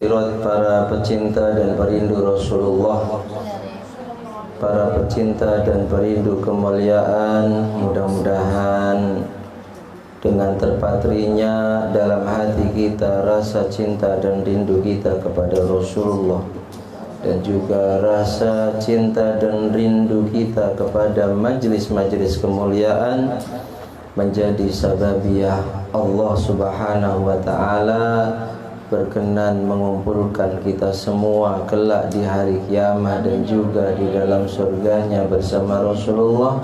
Para pecinta dan perindu Rasulullah, para pecinta dan perindu kemuliaan, mudah-mudahan dengan terpatrinya dalam hati kita rasa cinta dan rindu kita kepada Rasulullah, dan juga rasa cinta dan rindu kita kepada majlis-majlis kemuliaan, menjadi sababiah Allah Subhanahu wa ta'ala berkenan mengumpulkan kita semua kelak di hari kiamat dan juga di dalam surganya bersama Rasulullah.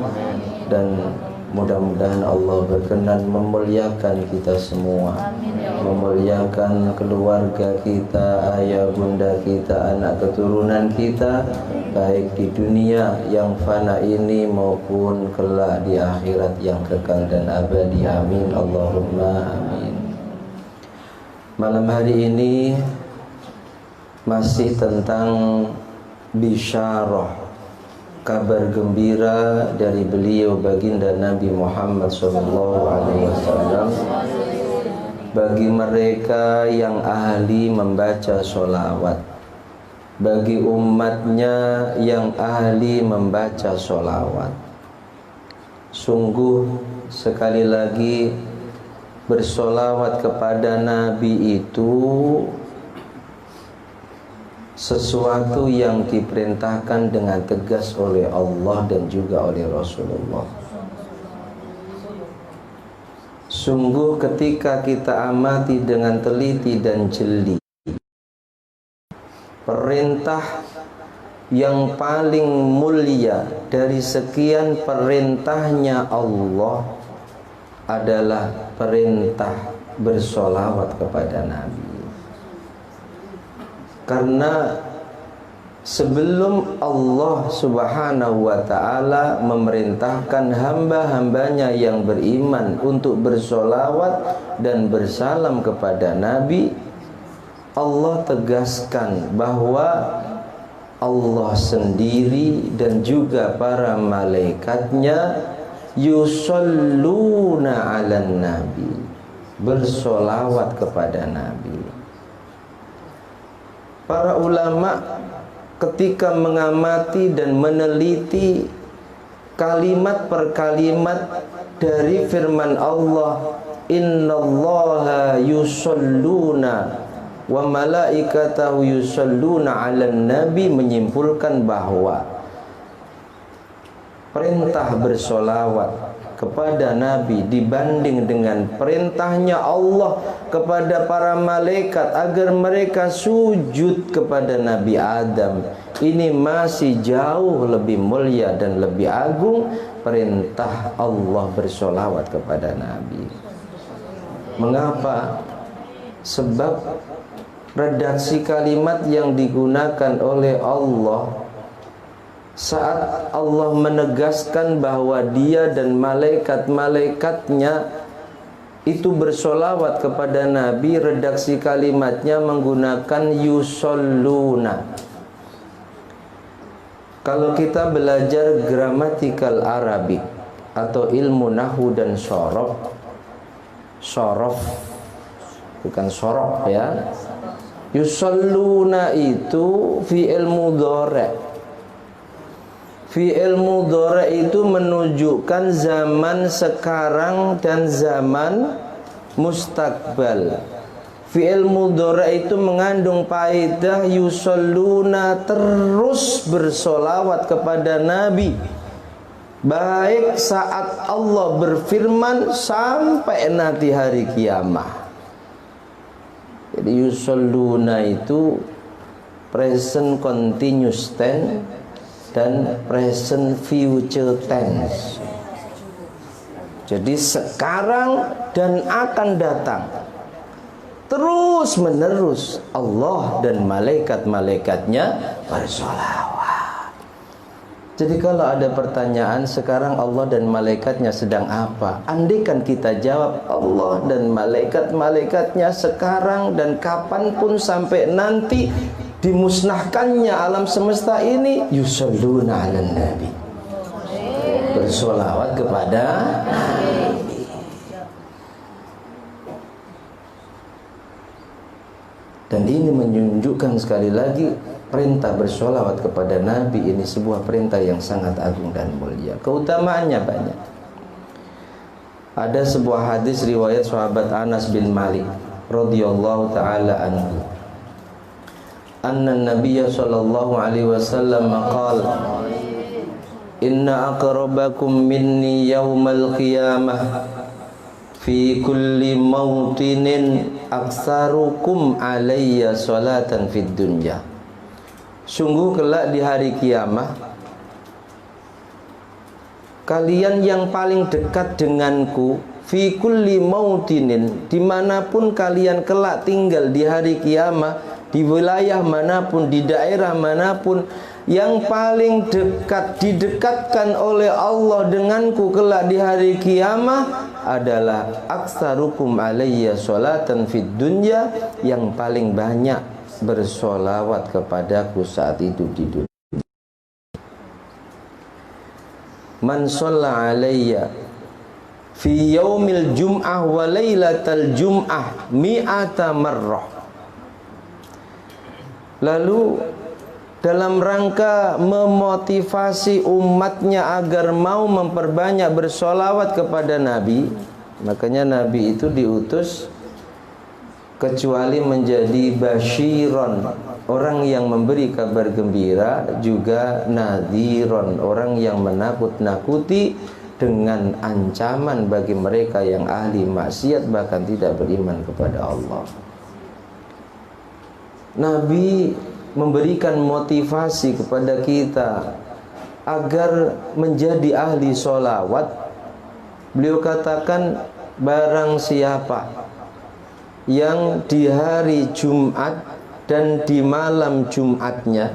Dan mudah-mudahan Allah berkenan memuliakan kita semua, memuliakan keluarga kita, ayah bunda kita, anak keturunan kita, baik di dunia yang fana ini maupun kelak di akhirat yang kekal dan abadi. Amin Allahumma amin. Malam hari ini masih tentang bisyarah, kabar gembira dari beliau baginda Nabi Muhammad SAW bagi mereka yang ahli membaca sholawat, bagi umatnya yang ahli membaca sholawat. Sungguh sekali lagi, bersolawat kepada Nabi itu sesuatu yang diperintahkan dengan tegas oleh Allah dan juga oleh Rasulullah. Sungguh ketika kita amati dengan teliti dan jeli, perintah yang paling mulia dari sekian perintahnya Allah adalah perintah bersolawat kepada Nabi. Karena sebelum Allah Subhanahu wa ta'ala memerintahkan hamba-hambanya yang beriman untuk bersolawat dan bersalam kepada Nabi, Allah tegaskan bahwa Allah sendiri dan juga para malaikatnya yusalluna 'alan nabi, bersolawat kepada Nabi. Para ulama ketika mengamati dan meneliti kalimat per kalimat dari firman Allah, innallaha yusalluna wa malaikatahu yusalluna 'alan nabi, menyimpulkan bahwa perintah bersolawat kepada Nabi dibanding dengan perintahnya Allah kepada para malaikat agar mereka sujud kepada Nabi Adam, ini masih jauh lebih mulia dan lebih agung perintah Allah bersolawat kepada Nabi. Mengapa? Sebab redaksi kalimat yang digunakan oleh Allah saat Allah menegaskan bahwa Dia dan malaikat-malaikatnya itu bersolawat kepada Nabi, redaksi kalimatnya menggunakan yusalluna. Kalau kita belajar gramatikal Arabik atau ilmu nahwu dan sorof bukan sorof ya, yusalluna itu fi'il mudhari'. Fi'il mudhari' itu menunjukkan zaman sekarang dan zaman mustakbal. Fi'il mudhari' itu mengandung faedah yusalluna, terus bersolawat kepada Nabi, baik saat Allah berfirman sampai nanti hari kiamat. Jadi yusalluna itu present continuous tense dan present future tense. Jadi sekarang dan akan datang, terus menerus Allah dan malaikat-malaikatnya bersolawat. Jadi kalau ada pertanyaan sekarang Allah dan malaikatnya sedang apa, andaikan kita jawab Allah dan malaikat-malaikatnya sekarang dan kapanpun sampai nanti dimusnahkannya alam semesta ini, yusalluna 'alan nabi, bersolawat kepada Nabi. Dan ini menunjukkan sekali lagi perintah bersolawat kepada Nabi ini sebuah perintah yang sangat agung dan mulia. Keutamaannya banyak. Ada sebuah hadis riwayat sahabat Anas bin Malik radhiyallahu taala anhu. Anna Nabiyya sallallahu alaihi wasallam qala inna aqrabakum minni yaumal qiyamah fi kulli mautinin aksarukum alayya salatan fid dunya. Sungguh kelak di hari kiamah, kalian yang paling dekat denganku fi kulli mautinin, dimanapun kalian kelak tinggal di hari kiamah, di wilayah manapun, di daerah manapun, yang paling dekat didekatkan oleh Allah denganku kelak di hari kiamah adalah aksarukum alayya sholatan fid dunya, yang paling banyak bersolawat kepadaku saat itu di dunia. Man sholla alayya fi yaumil jum'ah wa laylatal jum'ah mi'ata marrah. Lalu dalam rangka memotivasi umatnya agar mau memperbanyak bersolawat kepada Nabi, makanya Nabi itu diutus kecuali menjadi basyiron, orang yang memberi kabar gembira, juga nadhiron, orang yang menakut-nakuti dengan ancaman bagi mereka yang ahli maksiat bahkan tidak beriman kepada Allah. Nabi memberikan motivasi kepada kita agar menjadi ahli sholawat. Beliau katakan, barang siapa yang di hari Jumat dan di malam Jumatnya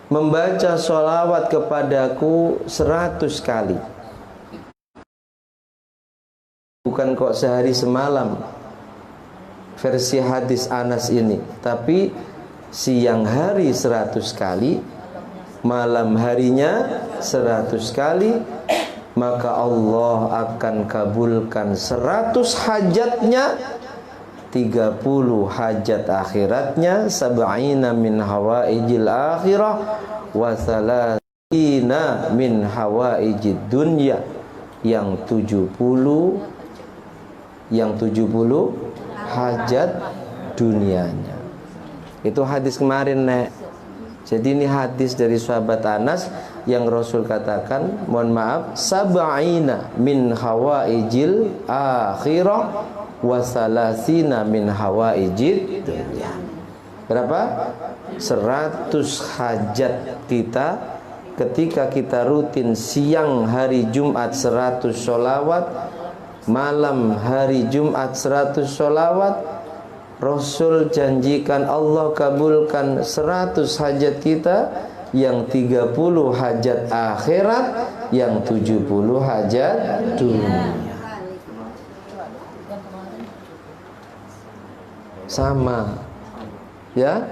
membaca sholawat kepadaku 100 kali, bukan kok sehari semalam versi hadis Anas ini, tapi siang hari 100 kali, malam harinya 100 kali, maka Allah akan kabulkan 100 hajatnya, 30 hajat akhiratnya, sab'ina min hawaijil akhirah wa thalathina min hawaijid dunya, yang 70 hajat dunianya. Itu hadis kemarin, Nek. Jadi ini hadis dari sahabat Anas yang Rasul katakan, mohon maaf, sab'ina min hawaijil akhirah wa salasina min hawaijid dunya. Berapa? 100 hajat kita ketika kita rutin siang hari Jumat 100 sholawat, malam hari Jumat 100 sholawat. Rasul janjikan Allah kabulkan 100 hajat kita, yang 30 hajat akhirat, yang 70 hajat dunia. Sama, ya,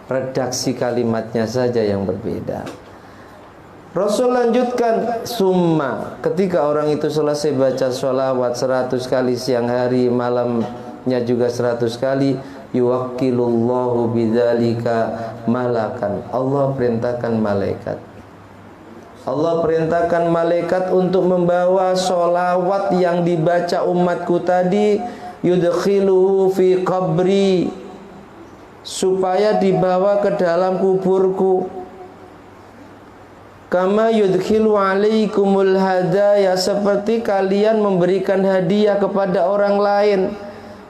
redaksi kalimatnya saja yang berbeda. Rasul lanjutkan, summa, ketika orang itu selesai baca sholawat 100 kali siang hari, malamnya juga 100 kali, yuwakkilullahu bidzalika malakan. Allah perintahkan malaikat. Allah perintahkan malaikat untuk membawa sholawat yang dibaca umatku tadi, yudkhiluhu fi qabri, supaya dibawa ke dalam kuburku. Kama yudkhilu alaikumul hadaya, seperti kalian memberikan hadiah kepada orang lain.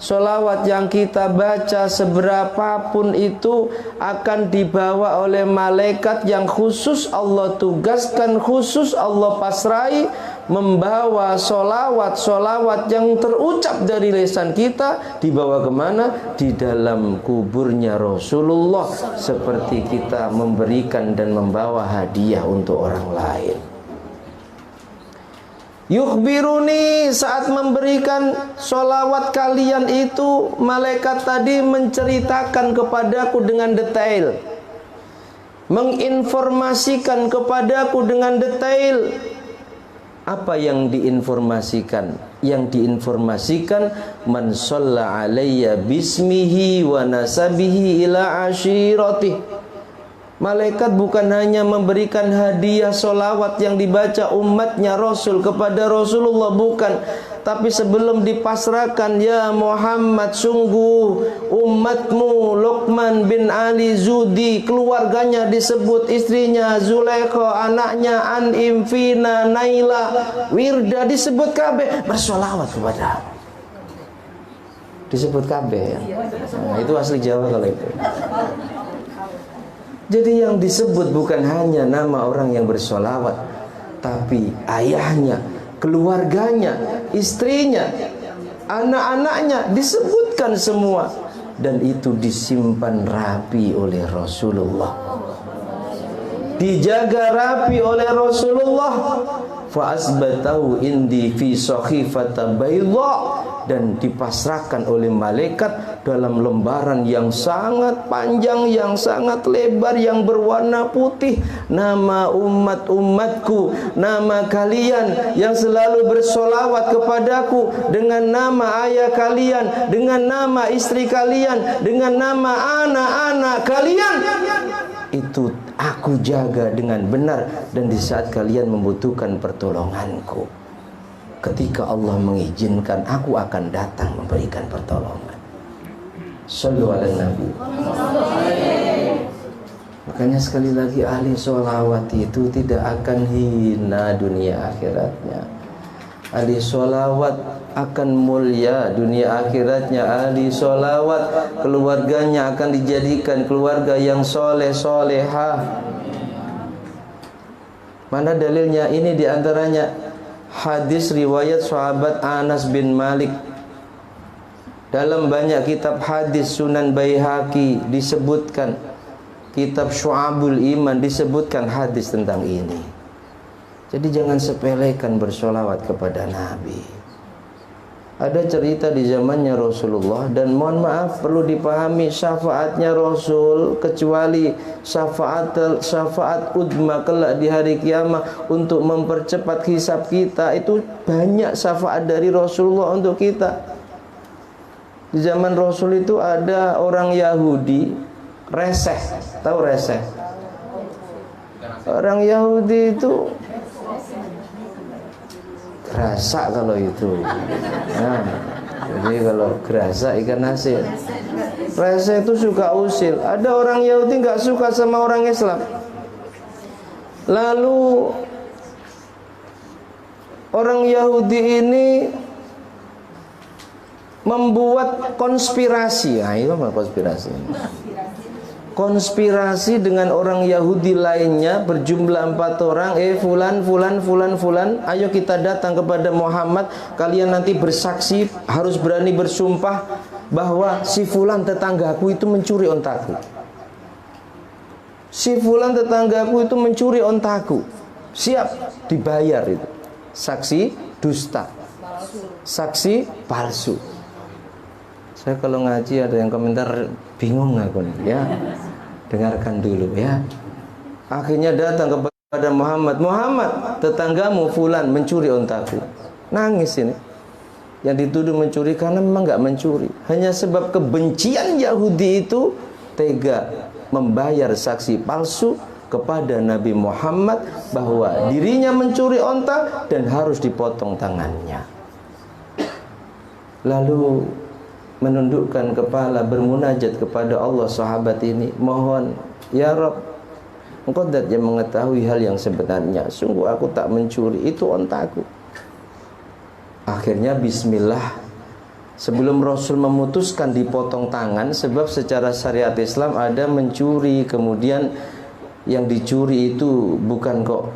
Sholawat yang kita baca seberapapun itu akan dibawa oleh malaikat yang khusus Allah tugaskan, khusus Allah pasrai, membawa sholawat yang terucap dari lisan kita, dibawa kemana? Di dalam kuburnya Rasulullah, seperti kita memberikan dan membawa hadiah untuk orang lain. Yukhbiruni, saat memberikan sholawat kalian itu, malaikat tadi menceritakan kepadaku dengan detail, menginformasikan kepadaku dengan detail. Apa yang diinformasikan? yang diinformasikan, man shalla alayya bismihi wa nasabihi ila ashirati. Malaikat bukan hanya memberikan hadiah solawat yang dibaca umatnya Rasul kepada Rasulullah, bukan. Tapi sebelum dipasrahkan, ya Muhammad, sungguh umatmu Luqman bin Ali Zudi, keluarganya disebut, istrinya Zulaikha, anaknya An'im, Fina, Naila, Wirda, disebut kabeh bersolawat kepada. Disebut kabeh ya. Nah, itu asli Jawa kalau itu. Jadi yang disebut bukan hanya nama orang yang bersolawat, tapi ayahnya, keluarganya, istrinya, anak-anaknya disebutkan semua. Dan itu disimpan rapi oleh Rasulullah, dijaga rapi oleh Rasulullah. Fa asbatahu indi fi sakhifata bayda, dan dipasrahkan oleh malaikat dalam lembaran yang sangat panjang, yang sangat lebar, yang berwarna putih. Nama umatku, nama kalian yang selalu bersolawat kepadaku, dengan nama ayah kalian, dengan nama istri kalian, dengan nama anak-anak kalian, itu aku jaga dengan benar. Dan di saat kalian membutuhkan pertolonganku, ketika Allah mengizinkan, aku akan datang memberikan pertolongan. Shallu ala Nabi. Makanya sekali lagi, ahli sholawat itu tidak akan hina dunia akhiratnya. Ahli sholawat akan mulia dunia akhiratnya. Ahli sholawat keluarganya akan dijadikan keluarga yang soleh solehah. Mana dalilnya? Ini diantaranya hadis riwayat sahabat Anas bin Malik. Dalam banyak kitab hadis, Sunan Baihaqi disebutkan, kitab Syu'abul Iman disebutkan hadis tentang ini. Jadi jangan sepelekan bersolawat kepada Nabi. Ada cerita di zamannya Rasulullah, dan mohon maaf perlu dipahami, syafaatnya Rasul, kecuali syafaat udma kelak di hari kiamat untuk mempercepat hisab kita, itu banyak syafaat dari Rasulullah untuk kita. Di zaman Rasul itu ada orang Yahudi reseh, tahu reseh? Orang Yahudi itu gerasa kalau itu. Nah, jadi kalau gerasa ikan asin. Reseh itu suka usil. Ada orang Yahudi nggak suka sama orang Islam. Lalu orang Yahudi ini membuat konspirasi. Nah, itu apa konspirasi? Konspirasi dengan orang Yahudi lainnya berjumlah 4 orang. Fulan, ayo kita datang kepada Muhammad. Kalian nanti bersaksi, harus berani bersumpah bahwa si fulan tetanggaku itu mencuri ontaku. Si fulan tetanggaku itu mencuri ontaku. Siap, dibayar itu. Saksi dusta, saksi palsu. Saya kalau ngaji ada yang komentar, bingung aku nih ya. Dengarkan dulu ya. Akhirnya datang kepada Muhammad. Muhammad, tetanggamu fulan mencuri ontaku. Nangis ini. Yang dituduh mencuri karena memang nggak mencuri. Hanya sebab kebencian Yahudi itu tega membayar saksi palsu kepada Nabi Muhammad bahwa dirinya mencuri onta dan harus dipotong tangannya. Lalu menundukkan kepala, bermunajat kepada Allah. Sahabat ini mohon, ya Rabb, Engkau dat yang mengetahui hal yang sebenarnya. Sungguh aku tak mencuri, itu ontaku. Akhirnya bismillah. Sebelum Rasul memutuskan dipotong tangan, sebab secara syariat Islam ada mencuri, kemudian yang dicuri itu bukan kok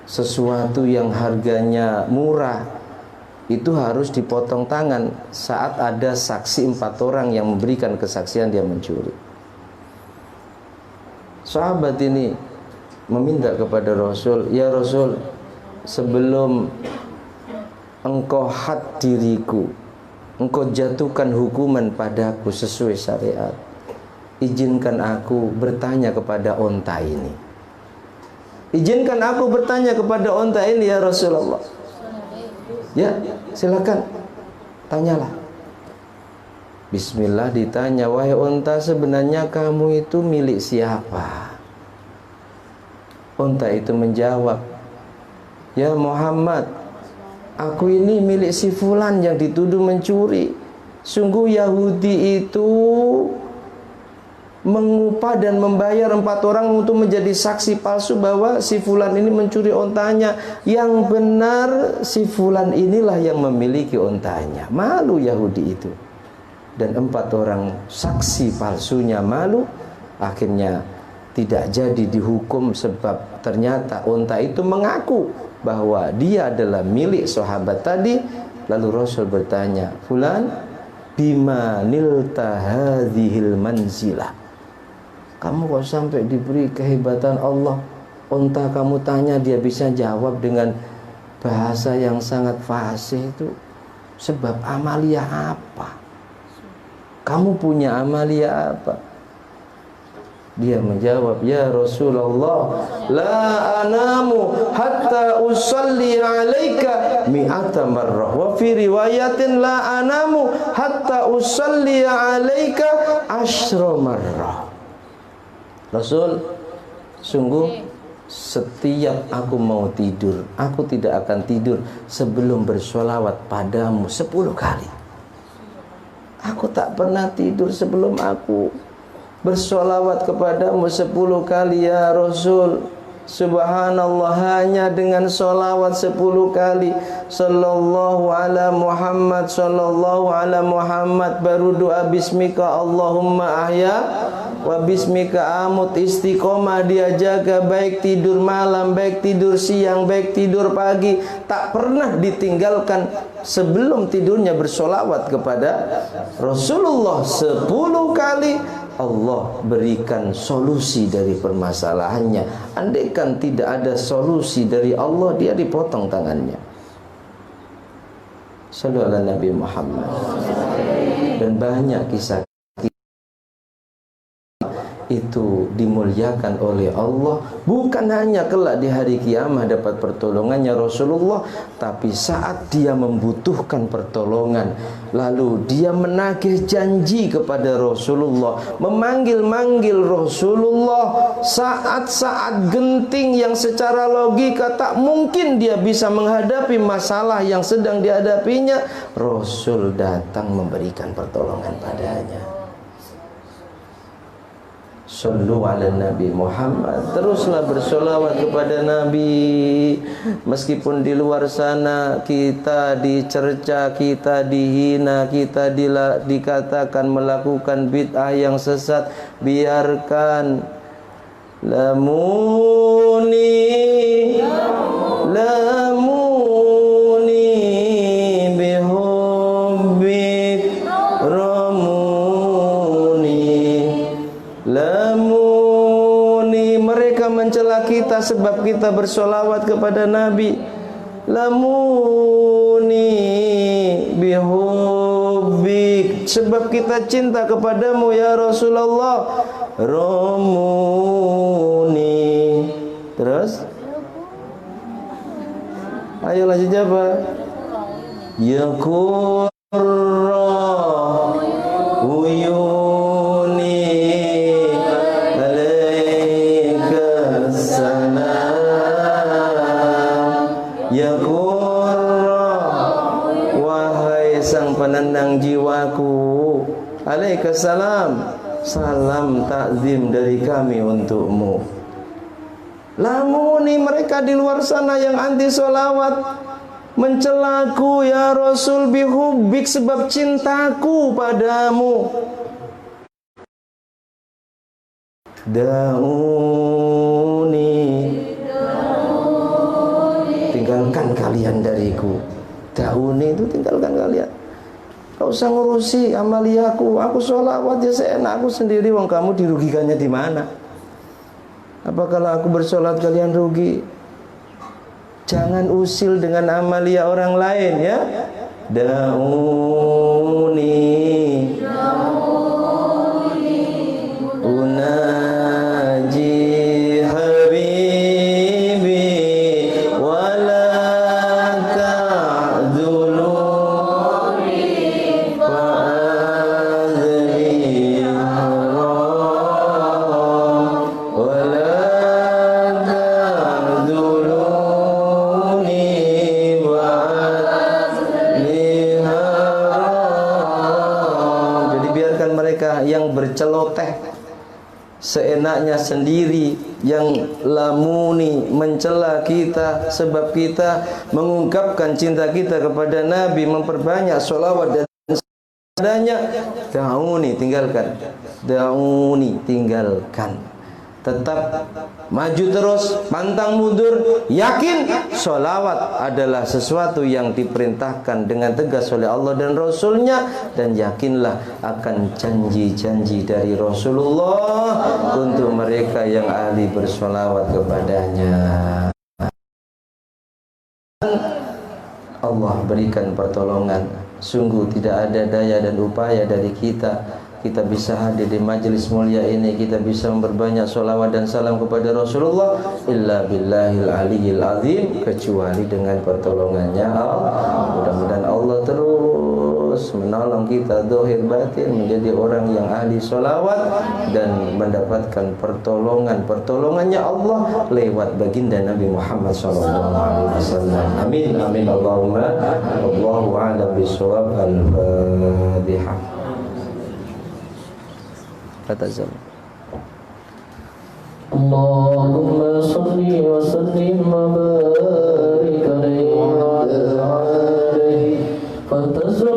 sesuatu yang harganya murah, itu harus dipotong tangan saat ada saksi 4 orang yang memberikan kesaksian dia mencuri. Sahabat ini meminta kepada Rasul, ya Rasul, sebelum engkau had diriku, engkau jatuhkan hukuman padaku sesuai syariat, izinkan aku bertanya kepada onta ini. Izinkan aku bertanya kepada onta ini ya Rasulullah. Ya, silakan, tanyalah. Bismillah, ditanya, wahai unta, sebenarnya kamu itu milik siapa? Unta itu menjawab, ya Muhammad, aku ini milik si fulan yang dituduh mencuri. Sungguh Yahudi itu mengupah dan membayar 4 orang untuk menjadi saksi palsu bahwa si fulan ini mencuri ontanya. Yang benar si fulan inilah yang memiliki ontanya. Malu Yahudi itu. Dan 4 orang saksi palsunya malu, akhirnya tidak jadi dihukum sebab ternyata unta itu mengaku bahwa dia adalah milik sahabat tadi. Lalu Rasul bertanya, fulan bima nilta hadhil manzilah, kamu kok sampai diberi kehebatan Allah? Unta kamu tanya dia bisa jawab dengan bahasa yang sangat fasih itu sebab amalia apa? Kamu punya amalia apa? Dia menjawab, ya Rasulullah, la anamu hatta usalli alaika mi'ata marrah, wa fi riwayatin la anamu hatta usalli alaika asyra marrah. Rasul, sungguh setiap aku mau tidur, aku tidak akan tidur sebelum bersolawat padamu 10 kali. Aku tak pernah tidur sebelum aku bersolawat kepadamu 10 kali ya Rasul. Subhanallah, hanya dengan solawat 10 kali sallallahu ala Muhammad, sallallahu ala Muhammad, baru doa bismika Allahumma ahya wa bismika amut, istiqomah dia jaga, baik tidur malam, baik tidur siang, baik tidur pagi, tak pernah ditinggalkan sebelum tidurnya bersolawat kepada Rasulullah 10 kali. Allah berikan solusi dari permasalahannya. Andaikan tidak ada solusi dari Allah, dia dipotong tangannya. Sallu ala Nabi Muhammad. Dan banyak kisah itu dimuliakan oleh Allah, bukan hanya kelak di hari kiamat dapat pertolongannya Rasulullah, tapi saat dia membutuhkan pertolongan, lalu dia menagih janji kepada Rasulullah, memanggil-manggil Rasulullah saat-saat genting yang secara logika tak mungkin dia bisa menghadapi masalah yang sedang dihadapinya. Rasul datang memberikan pertolongan padanya. Sallu ala Nabi Muhammad. Teruslah bersolawat kepada Nabi. Meskipun di luar sana kita dicerca, kita dihina, kita dikatakan melakukan bid'ah yang sesat, biarkan. Lamuni bihubbik Lamuni, mereka mencela kita sebab kita bersolawat kepada Nabi. Lamuni bihubbik, sebab kita cinta kepadamu ya Rasulullah. Romuni. Terus ayo lanjut jawab. Ya Qurra uyuni alaika salam. Ya Qurra, wahai sang penenang jiwaku, alaika salam, salam takzim dari kami untukmu. Lamuni, mereka di luar sana yang anti solawat mencelaku ya Rasul bihubbik, sebab cintaku padamu. Dauni, tinggalkan kalian dariku. Dauni itu tinggalkan kalian. Gak usah ngurusi amaliaku. Aku sholawat ya seenak aku sendiri. Wong kamu dirugikannya di mana? Apa kalau aku bersolat kalian rugi? Jangan usil dengan amalia orang lain ya. Dauni unaji habibi wala ta'dulu berceloteh seenaknya sendiri, yang lamuni mencela kita sebab kita mengungkapkan cinta kita kepada Nabi, memperbanyak sholawat dan adanya. Da'uni, tinggalkan. Da'uni, tinggalkan. Tetap maju terus, pantang mundur, yakin sholawat adalah sesuatu yang diperintahkan dengan tegas oleh Allah dan Rasulnya, dan yakinlah akan janji-janji dari Rasulullah untuk mereka yang ahli bersholawat kepadanya. Allah berikan pertolongan. Sungguh tidak ada daya dan upaya dari kita bisa hadir di majelis mulia ini, kita bisa memperbanyak sholawat dan salam kepada Rasulullah illa billahil aliyyil azim, kecuali dengan pertolongannya Allah. Mudah-mudahan Allah terus menolong kita zahir batin menjadi orang yang ahli sholawat dan mendapatkan pertolongannya Allah lewat baginda Nabi Muhammad SAW. Amin amin Allahumma. Wallahu a'lam bishawab. Al-Fatihah. Allahumma salli wa sallim wa barik alaihi wa ala alihi. Fatazal